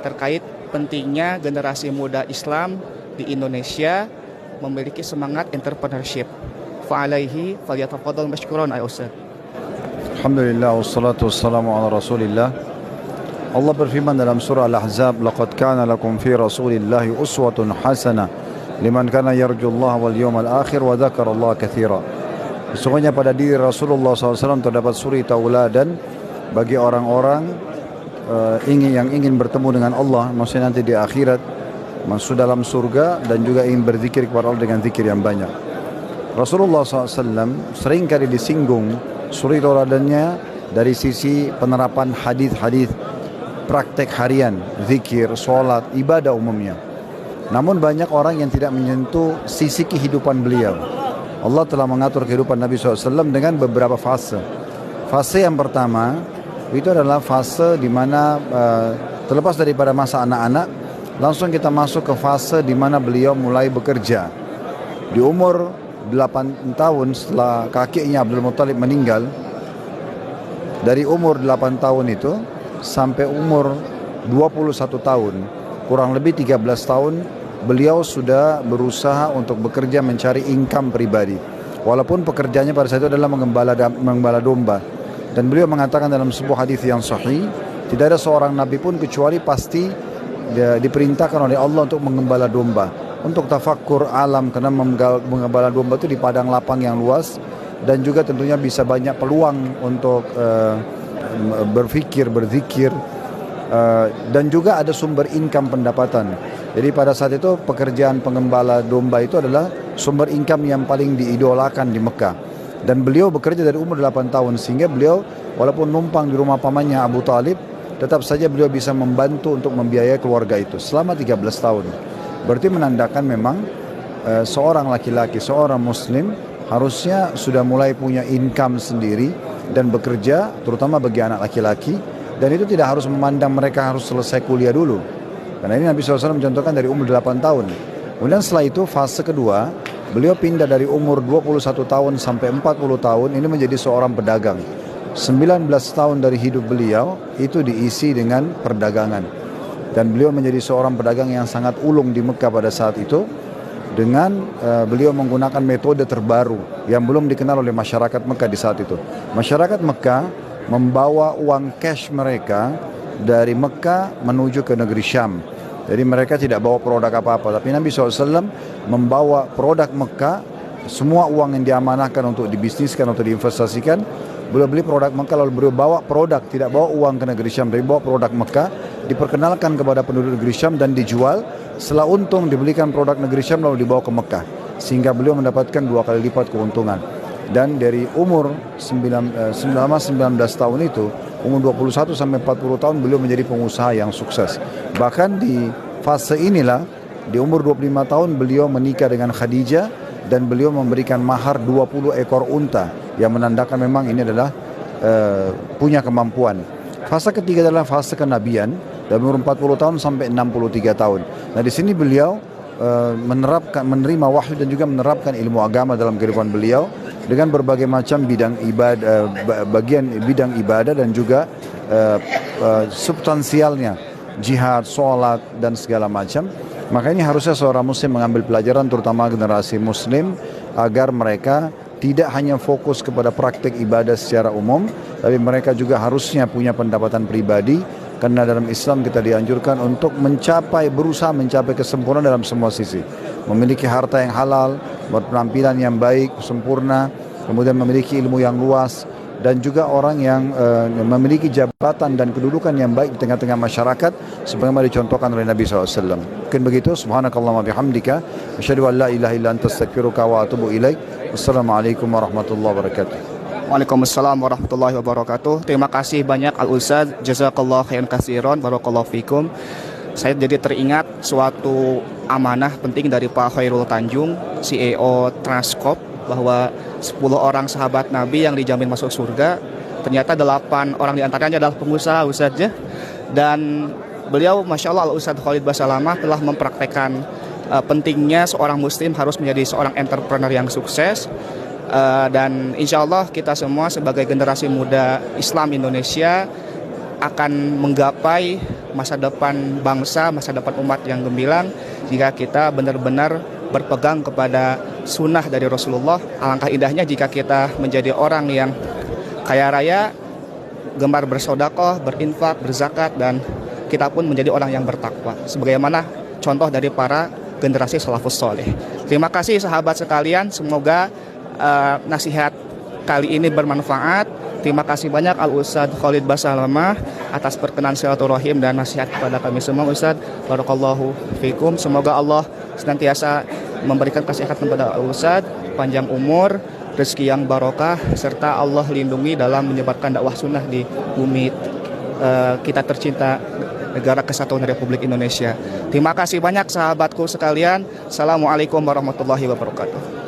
terkait pentingnya generasi muda Islam di Indonesia memiliki semangat entrepreneurship. Fa'alaihi falyatafadhal mashkuran ay Ustaz. Alhamdulillah wassalatu wassalamu ala Rasulillah. Allah berfirman dalam surah Al-Ahzab, "Laqad kana lakum fi Rasulillahi uswatun hasanah liman kana yarjullaha wal yawmal akhir wa dzakarallaha katsira." Sesungguhnya pada diri Rasulullah SAW terdapat suri tauladan bagi orang-orang yang ingin bertemu dengan Allah, maksudnya nanti di akhirat, masuk dalam surga, dan juga ingin berzikir kepada Allah dengan zikir yang banyak. Rasulullah SAW seringkali disinggung suri tauladannya dari sisi penerapan hadis-hadis, praktek harian, zikir, sholat, ibadah umumnya. Namun banyak orang yang tidak menyentuh sisi kehidupan beliau. Allah telah mengatur kehidupan Nabi SAW dengan beberapa fase. Fase yang pertama itu adalah fase di mana terlepas daripada masa anak-anak, langsung kita masuk ke fase di mana beliau mulai bekerja. Di umur 8 tahun setelah kakeknya Abdul Muttalib meninggal, dari umur 8 tahun itu sampai umur 21 tahun, kurang lebih 13 tahun, beliau sudah berusaha untuk bekerja mencari income pribadi. Walaupun pekerjaannya pada saat itu adalah mengembala domba. Dan beliau mengatakan dalam sebuah hadis yang sahih, tidak ada seorang nabi pun kecuali pasti diperintahkan oleh Allah untuk mengembala domba, untuk tafakkur alam, karena mengembala domba itu di padang lapang yang luas, dan juga tentunya bisa banyak peluang untuk berfikir, berzikir, dan juga ada sumber income pendapatan. Jadi pada saat itu pekerjaan pengembala domba itu adalah sumber income yang paling diidolakan di Mekah. Dan beliau bekerja dari umur 8 tahun, sehingga beliau walaupun numpang di rumah pamannya Abu Talib, tetap saja beliau bisa membantu untuk membiayai keluarga itu selama 13 tahun. Berarti menandakan memang seorang laki-laki, seorang muslim harusnya sudah mulai punya income sendiri dan bekerja, terutama bagi anak laki-laki. Dan itu tidak harus memandang mereka harus selesai kuliah dulu. Karena ini Nabi SAW mencontohkan dari umur 8 tahun. Kemudian setelah itu fase kedua, beliau pindah dari umur 21 tahun sampai 40 tahun, ini menjadi seorang pedagang. 19 tahun dari hidup beliau itu diisi dengan perdagangan. Dan beliau menjadi seorang pedagang yang sangat ulung di Mekah pada saat itu, dengan beliau menggunakan metode terbaru yang belum dikenal oleh masyarakat Mekah di saat itu. Masyarakat Mekah membawa uang cash mereka dari Mekah menuju ke negeri Syam. Jadi mereka tidak bawa produk apa-apa, tapi Nabi SAW membawa produk Mekah, semua uang yang diamanahkan untuk dibisniskan atau diinvestasikan, beliau beli produk Mekah, lalu beliau bawa produk, tidak bawa uang ke negeri Syam, tapi bawa produk Mekah, diperkenalkan kepada penduduk negeri Syam dan dijual. Setelah untung dibelikan produk negeri Syam lalu dibawa ke Mekah, sehingga beliau mendapatkan 2 kali lipat keuntungan. Dan dari umur 19 tahun itu, umur 21 sampai 40 tahun beliau menjadi pengusaha yang sukses. Bahkan di fase inilah, di umur 25 tahun beliau menikah dengan Khadijah, dan beliau memberikan mahar 20 ekor unta, yang menandakan memang ini adalah punya kemampuan. Fase ketiga adalah fase kenabian, dari umur 40 tahun sampai 63 tahun. Nah di sini beliau menerima wahyu dan juga menerapkan ilmu agama dalam kehidupan beliau dengan berbagai macam bidang ibadah, bidang ibadah dan juga substansialnya, jihad, sholat dan segala macam. Maka ini harusnya seorang muslim mengambil pelajaran, terutama generasi muslim, agar mereka tidak hanya fokus kepada praktik ibadah secara umum, tapi mereka juga harusnya punya pendapatan pribadi. Karena dalam Islam kita dianjurkan untuk berusaha mencapai kesempurnaan dalam semua sisi. Memiliki harta yang halal, berpenampilan yang baik, sempurna, kemudian memiliki ilmu yang luas, dan juga orang yang memiliki jabatan dan kedudukan yang baik di tengah-tengah masyarakat, sebagaimana dicontohkan oleh Nabi SAW. Mungkin begitu. Subhanakallahumma bihamdika, asyhadu an la ilaha illa anta astaghfiruka wa atubu ilaik. Wassalamualaikum warahmatullahi wabarakatuh. Waalaikumsalam warahmatullahi wabarakatuh. Terima kasih banyak Al-Ustaz. Jazakallah khairan katsiran. Barakallahu fikum. Saya jadi teringat suatu amanah penting dari Pak Khairul Tanjung, CEO Transcorp, bahwa 10 orang sahabat Nabi yang dijamin masuk surga, ternyata 8 orang diantaranya adalah pengusaha, Ustaz ya. Dan beliau, Masya Allah, Al-Ustaz Khalid Basalamah telah mempraktekkan pentingnya seorang muslim harus menjadi seorang entrepreneur yang sukses. Dan insya Allah kita semua sebagai generasi muda Islam Indonesia akan menggapai masa depan bangsa, masa depan umat yang gemilang jika kita benar-benar berpegang kepada sunnah dari Rasulullah. Alangkah indahnya jika kita menjadi orang yang kaya raya, gemar bersedekah, berinfak, berzakat, dan kita pun menjadi orang yang bertakwa sebagaimana contoh dari para generasi salafus soleh. Terima kasih sahabat sekalian, semoga nasihat kali ini bermanfaat. Terima kasih banyak Al-Ustadz Khalid Basalamah atas perkenan silaturahim dan nasihat kepada kami semua. Ustadz, barakallahu fikum. Semoga Allah senantiasa memberikan kesehatan kepada Al-Ustadz, panjang umur, rezeki yang barokah, serta Allah lindungi dalam menyebarkan dakwah sunnah di bumi kita tercinta, negara kesatuan Republik Indonesia. Terima kasih banyak sahabatku sekalian. Assalamualaikum warahmatullahi wabarakatuh.